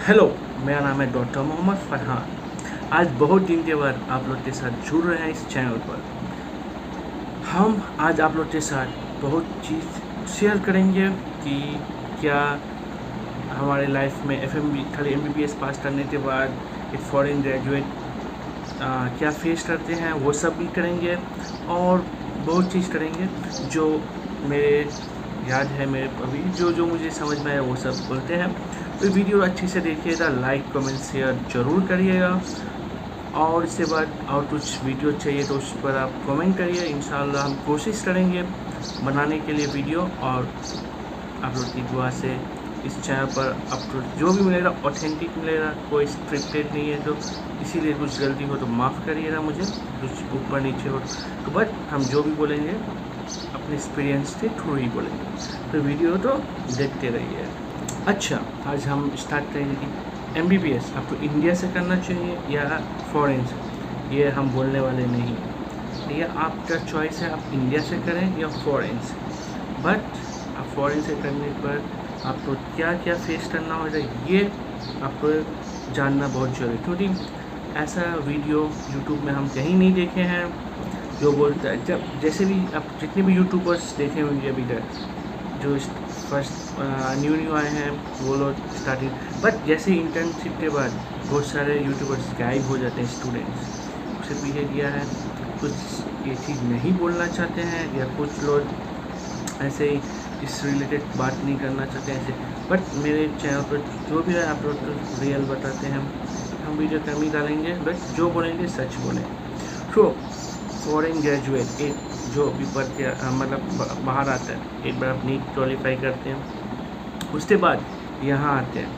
Hello, मेरा नाम है डॉक्टर मोहम्मद फरहान। आज बहुत दिन के बाद आप लोग के साथ जुड़ रहे हैं इस चैनल पर। हम आज आप लोग के साथ बहुत चीज़ शेयर करेंगे कि क्या हमारे लाइफ में खाली MBBS पास करने के बाद एक फॉरेन ग्रेजुएट क्या फेस करते हैं वो सब भी करेंगे, और बहुत चीज़ करेंगे जो मेरे याद है, मेरे अभी जो मुझे समझ में आया वो सब बोलते हैं। तो वीडियो अच्छे से देखिएगा, लाइक कमेंट शेयर ज़रूर करिएगा, और इसके बाद और कुछ वीडियो चाहिए तो उस पर आप कमेंट करिए। इंशाल्लाह हम कोशिश करेंगे बनाने के लिए वीडियो, और आप लोग की दुआ से इस चैनल पर आपको जो भी मिलेगा ऑथेंटिक मिलेगा, कोई स्क्रिप्टेड नहीं है। तो इसीलिए कुछ गलती हो तो माफ़ करिएगा मुझे, कुछ ऊपर नीचे हो तो, बट हम जो भी बोलेंगे अपने एक्सपीरियंस के थ्रू ही बोलेंगे। तो वीडियो तो देखते रहिए। अच्छा, आज हम स्टार्ट करेंगे कि MBBS आपको इंडिया से करना चाहिए या फॉरेन से। ये हम बोलने वाले नहीं, ये आपका चॉइस है, आप इंडिया से करें या फॉरेन से। बट आप फॉरेन से करने पर आपको क्या क्या फेस करना होगा ये आपको जानना बहुत ज़रूरी है, क्योंकि ऐसा वीडियो यूट्यूब में हम कहीं नहीं देखे हैं जो बोलता है। जब जैसे भी आप जितने भी यूट्यूबर्स देखे होंगे अभी तक, जो फर्स्ट न्यू आए हैं वो लोग स्टार्टिंग, बट जैसे इंटर्नशिप के बाद बहुत सारे यूट्यूबर्स गायब हो जाते हैं। स्टूडेंट्स उसे पीछे दिया है, कुछ ये चीज़ नहीं बोलना चाहते हैं, या कुछ लोग ऐसे ही इस रिलेटेड बात नहीं करना चाहते हैं ऐसे। बट मेरे चैनल पर जो भी है आप लोग तो रियल बताते हैं, हम वीडियो कम ही डालेंगे, बट जो बोलेंगे सच बोलें। तो फॉरेन ग्रेजुएट एक जो भी पढ़ के मतलब बाहर आता है, एक बार आप नीट क्वालिफाई करते हैं, उसके बाद यहाँ आते हैं।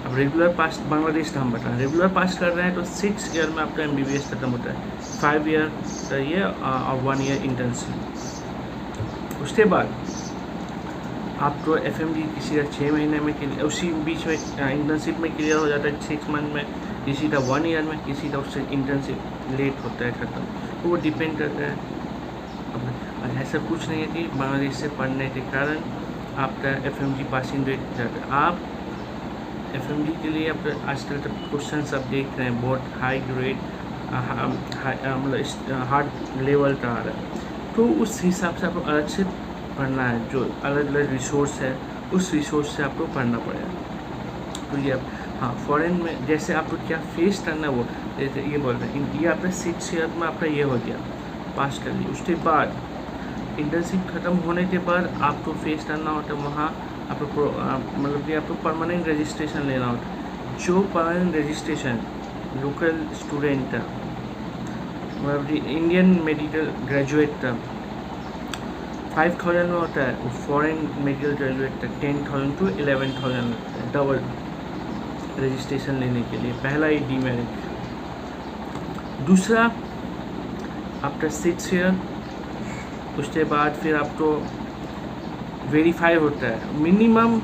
अब रेगुलर पास बांग्लादेश का हम बता रहे हैं, रेगुलर पास कर रहे हैं तो 6 ईयर में आपका MBBS खत्म होता है। 5 ईयर का ये और 1 ईयर इंटर्नशिप। उसके बाद आपको FMG किसी का 6 महीने में क्लियर, उसी बीच में इंटर्नशिप में क्लियर हो जाता है 6 मंथ में, किसी का 1 ईयर में, किसी का उससे इंटर्नशिप लेट होता है खत्म। तो वो डिपेंड करता है अपना। और ऐसा कुछ नहीं है कि बांग्लादेश से पढ़ने के कारण आपका FMG पासिंग रेट जाता है। आप FMG के लिए आप आजकल तक क्वेश्चन सब देख रहे हैं, बहुत हाई ग्रेड मतलब हार्ड लेवल का आ रहा है। तो उस हिसाब से आपको अलग से पढ़ना है, जो अलग अलग रिसोर्स है उस रिसोर्स से आपको पढ़ना पड़ेगा। तो ये हाँ, फॉरेन में जैसे आपको क्या फेस करना है वो जैसे ये बोल रहे हैं, ये आपका 6 ईयर में आपका ये हो गया, पास कर लिया। उसके बाद इंटर्नशिप ख़त्म होने के बाद आपको फेस करना होता है वहाँ आपको मतलब कि आपको परमानेंट रजिस्ट्रेशन लेना होता है। जो परमानेंट रजिस्ट्रेशन लोकल स्टूडेंट का मतलब इंडियन मेडिकल ग्रेजुएट का 5,000 में होता है, वो फॉरेन मेडिकल ग्रेजुएट का 10,000 to 11,000 लगता है डबल रजिस्ट्रेशन लेने के लिए। पहला ही डीमेरिट। दूसरा आफ्टर 6 ईयर, उसके बाद फिर आपको वेरीफाई होता है। मिनिमम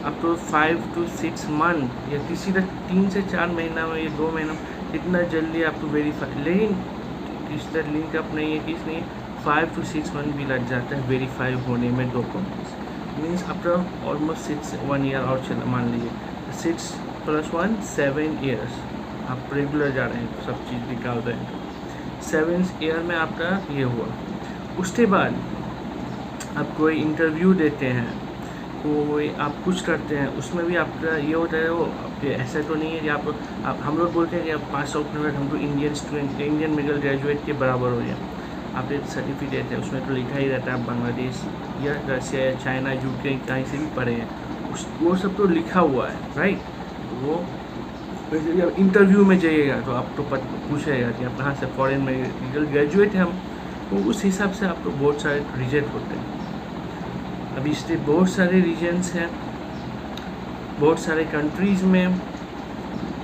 आपको 5 to 6 मंथ या किसी का 3 से 4 महीना में या 2 महीना, इतना जल्दी आपको वेरीफाई, लेकिन किस तरह लिंक अप नहीं है, किस नहीं 5 to 6 मंथ भी लग जाता है वेरीफाई होने में documents. Means after almost 1 year और चला, मान लीजिए 6 + 1 7 ईयर्स आप रेगुलर जा रहे हैं, सब चीज़ निकाल रहे हैं, 7th ईयर में आपका ये हुआ। उसके बाद आप कोई इंटरव्यू देते हैं, कोई आप कुछ करते हैं, उसमें भी आपका ये होता है। वो ऐसा तो नहीं है कि आप हम लोग बोलते हैं कि आप पास आउट में हमको Indian student, Indian medical graduate के बराबर हो जाए। आप एक सर्टिफिकेट है, उसमें तो लिखा ही रहता है आप बांग्लादेश या रशिया या चाइना UK कहीं से भी पढ़े हैं, वो सब तो लिखा हुआ है, राइट। वो जब इंटरव्यू में जाइएगा तो आपको पूछेगा कि आप कहाँ से, फॉरेन मेडिकल ग्रेजुएट हैं हम, तो उस हिसाब से आपको बहुत सारे रिजेक्ट होते हैं। अभी इससे बहुत सारे रीजन्स हैं, बहुत सारे कंट्रीज़ में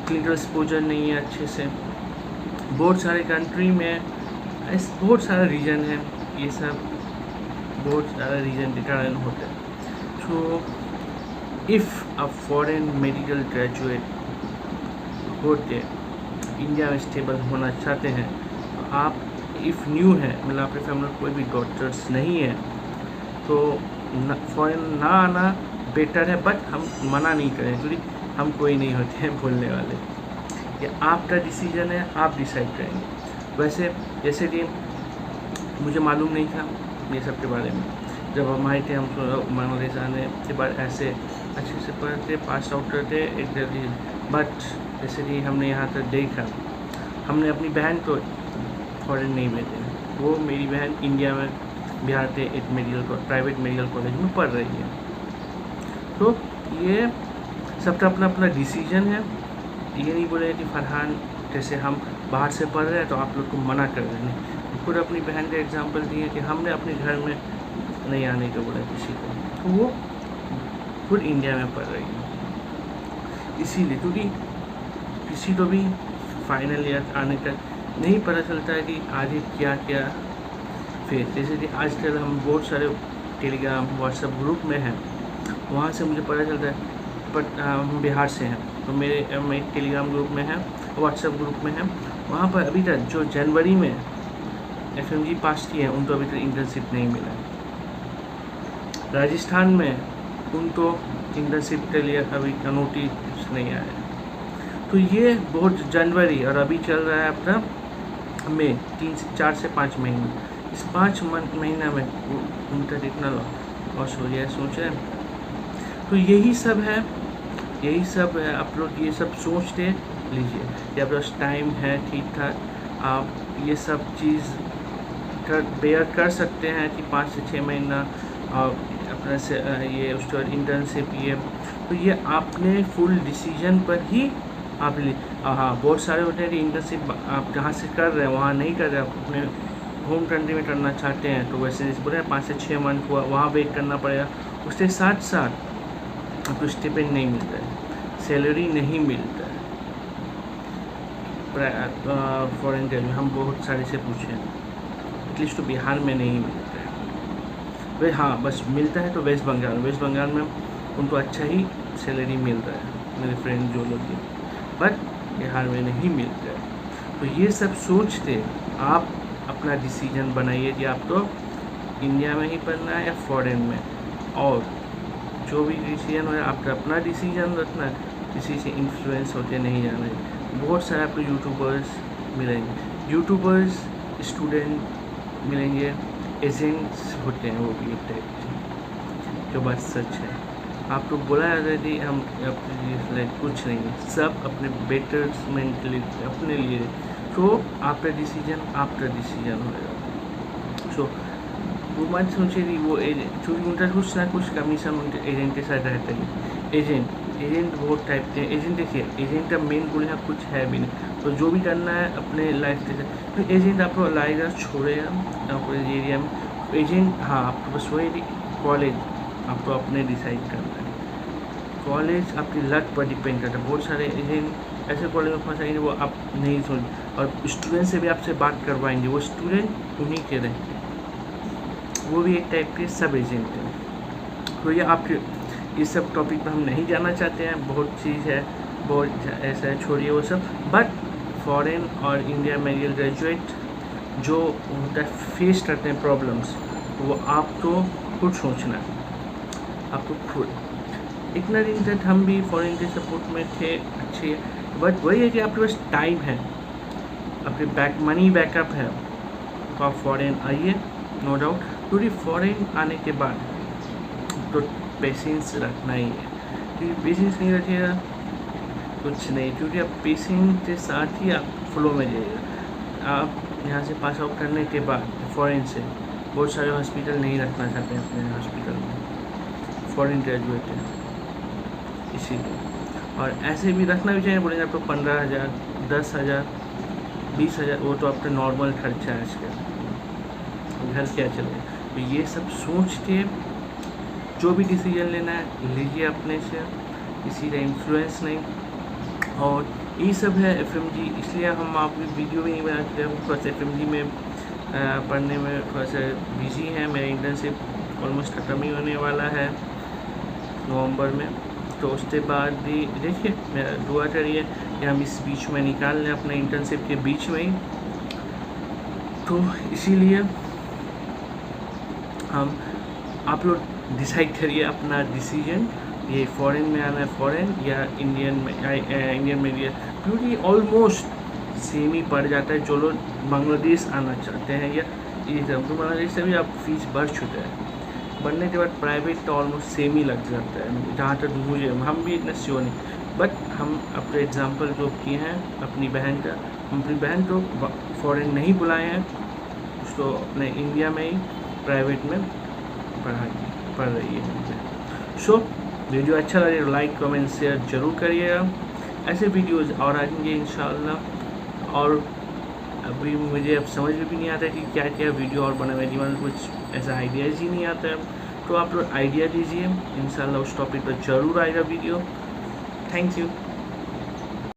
क्लिनिकल एक्सपोजर नहीं है अच्छे से, बहुत सारे कंट्री में बहुत सारा रीजन है, ये सब बहुत सारा रीजन के कारण होता है। सो इफ़ आप फॉरेन मेडिकल ग्रेजुएट होते इंडिया में स्टेबल होना चाहते हैं, तो आप इफ़ न्यू है, मतलब आपके फैमिली में कोई भी डॉक्टर्स नहीं है, तो फॉरेन ना आना बेटर है। बट हम मना नहीं करें, क्योंकि हम कोई नहीं होते हैं बोलने वाले। ये आपका डिसीजन है, आप डिसाइड करेंगे। वैसे जैसे कि मुझे मालूम नहीं था ये सब के बारे में, जब हम आए थे हम बांग्लादेश आने के बाद ऐसे अच्छे से पढ़ते पास आउट करते एक जल्दी, बट जैसे कि हमने यहाँ तक देखा, हमने अपनी बहन को फॉरेन नहीं भेजे। वो मेरी बहन इंडिया में बिहार के एक प्राइवेट मेडिकल कॉलेज में पढ़ रही है। तो ये सबका अपना अपना डिसीजन है। ये नहीं बोले कि फरहान जैसे हम बाहर से पढ़ रहे हैं तो आप लोग को मना कर रहे हैं। खुद अपनी बहन का एग्जांपल दिए कि हमने अपने घर में नहीं आने को बोला किसी को, तो वो खुद इंडिया में पढ़ रही है। इसीलिए क्योंकि किसी को भी फाइनल ईयर आने तक नहीं पता चलता है कि आगे क्या क्या फेस। जैसे कि आजकल हम बहुत सारे टेलीग्राम व्हाट्सएप ग्रुप में हैं, वहाँ से मुझे पता चलता है। बट हम बिहार से हैं तो मैं टेलीग्राम ग्रुप में है, व्हाट्सएप ग्रुप में है। वहाँ पर अभी तक जो जनवरी में FMG पास किए हैं उनको अभी तक इंटर्नशिप नहीं मिला है। राजस्थान में उनको इंटर्नशिप के लिए अभी नोटिस नहीं आया है। तो ये बहुत जनवरी और अभी चल रहा है अपना मई, 4 से 5 महीने। इस 5 महीना में उनका इतना लॉस हो गया सोचे। तो यही सब है आप लोग ये सब सोचते लीजिए कि आपके पास टाइम है ठीक ठाक, आप ये सब चीज़ बेयर कर सकते हैं कि 5 से 6 महीना और अपने से ये उसके बाद इंटर्नशिप ये, तो ये आपने फुल डिसीजन पर ही आप हाँ बहुत सारे होते हैं कि इंटर्नशिप आप जहाँ से कर रहे हैं वहाँ नहीं कर रहे, आप अपने होम कंट्री में करना चाहते हैं तो वैसे जैसे बोले 5 से 6 मंथ हुआ वहाँ वेट करना पड़ेगा। उसके साथ साथ आपको स्टिपेंड नहीं मिलता है, सैलरी नहीं मिलता है। फॉरेन में हम बहुत सारे से पूछे एटलीस्ट तो बिहार में नहीं मिलता है। वे हाँ बस मिलता है तो वेस्ट बंगाल में उनको अच्छा ही सैलरी मिल रहा है मेरे फ्रेंड जो लोग हैं, बट बिहार में नहीं मिलता है। तो ये सब सोचते आप अपना डिसीजन बनाइए कि आप तो इंडिया में ही पढ़ना है या फॉरेन में। और जो भी डिसीजन हो आपका अपना डिसीजन रखना, किसी से इन्फ्लुएंस होते नहीं जाना है। बहुत सारे आपको यूट्यूबर्स मिलेंगे, स्टूडेंट मिलेंगे, एजेंट्स होते हैं वो भी एक टाइप के, जो बात सच है। आपको बोला जाता है कि हम कुछ नहीं है, सब अपने बेटरमेंट के लिए अपने लिए, तो आपका डिसीजन होगा। सो वो मत सोचिए कि वो चूँकि उनका कुछ ना कुछ कमीशन उनके एजेंट के साथ रहता है। एजेंट बहुत टाइप के एजेंट, देखिए एजेंट का मेन गोल है कुछ है भी नहीं, तो जो भी करना है अपने लाइफ के साथ, तो एजेंट आपको लाएगा छोड़ेगा आपको एरिया में। एजेंट हाँ आपको बस वही कॉलेज आपको अपने डिसाइड करना है। कॉलेज आपकी लक पर डिपेंड करता है। बहुत सारे एजेंट ऐसे कॉलेज में फंसाएंगे वो आप नहीं सोच, और स्टूडेंट से भी आपसे बात करवाएंगे, वो स्टूडेंट उन्हीं के रहेंगे, वो भी एक टाइप के सब एजेंट हैं। तो ये आपके इस सब टॉपिक पर हम नहीं जाना चाहते हैं, बहुत चीज़ है, बहुत ऐसा है, छोड़िए वो सब। बट फॉरेन और इंडिया मेडिकल ग्रेजुएट जो होता है फेस करते हैं प्रॉब्लम्स, वो आपको खुद सोचना है, आपको खुद। इतना दिन तक हम भी फॉरेन के सपोर्ट में थे अच्छे, बट वही है कि आपके पास टाइम है, आपके मनी बैकअप है, तो आप फॉरेन आइए नो डाउट। क्योंकि फॉरेन आने के बाद तो पेशेंस रखना ही है, क्योंकि पेशेंस नहीं रखिएगा कुछ नहीं, क्योंकि आप पेशेंस के साथ ही आप फ्लो में जाइएगा। आप यहाँ से पास आउट करने के बाद फॉरेन से बहुत सारे हॉस्पिटल नहीं रखना चाहते हैं अपने हॉस्पिटल में, फॉरेन ग्रेजुएट है इसीलिए। और ऐसे भी रखना भी चाहिए, बोलेंगे आपको 15,000 10,000 20,000, वो तो आपका नॉर्मल खर्चा है इसका, घर क्या चले। तो ये सब सोच के जो भी डिसीजन लेना है लीजिए अपने से, किसी का इन्फ्लुएंस नहीं। और ये सब है FMG, इसलिए हम आप वीडियो भी नहीं बनाते, हम थोड़ा सा FMG में पढ़ने में थोड़ा सा बिजी हैं। मेरा इंटर्नशिप ऑलमोस्ट ख़त्म ही होने वाला है नवंबर में, तो उसके बाद भी देखिए मेरा दुआ करिए कि हम इस बीच में निकाल लें, अपने इंटर्नशिप के बीच में ही। तो इसीलिए हम आप लोग डिसाइड करिए अपना डिसीजन ये फॉरेन में आना है फॉरेन या इंडियन में क्योंकि ऑलमोस्ट सेम ही पड़ जाता है। जो लोग बांग्लादेश आना चाहते हैं या ये सब तो बांग्लादेश से भी आप फीस भर चुके हैं, बनने के बाद प्राइवेट तो ऑलमोस्ट सेम ही लग जाता है जहाँ तक मुझे, हम भी इतना श्योर नहीं। बट हम अपने एग्जांपल जो किए हैं अपनी बहन का, हम अपनी बहन को फॉरेन नहीं बुलाए हैं, उसको अपने इंडिया में ही प्राइवेट में पढ़ रही है। सो वीडियो अच्छा लगे तो लाइक कमेंट शेयर जरूर करिएगा। ऐसे वीडियोज़ और आएंगे इंशाल्लाह। और अभी मुझे अब समझ में भी नहीं आता कि क्या क्या वीडियो और बनाए, जीवन कुछ ऐसा आइडियाज़ ही नहीं आता है, तो आप लोग आइडिया दीजिए, इंशाल्लाह उस टॉपिक पर ज़रूर आएगा वीडियो। Thank you.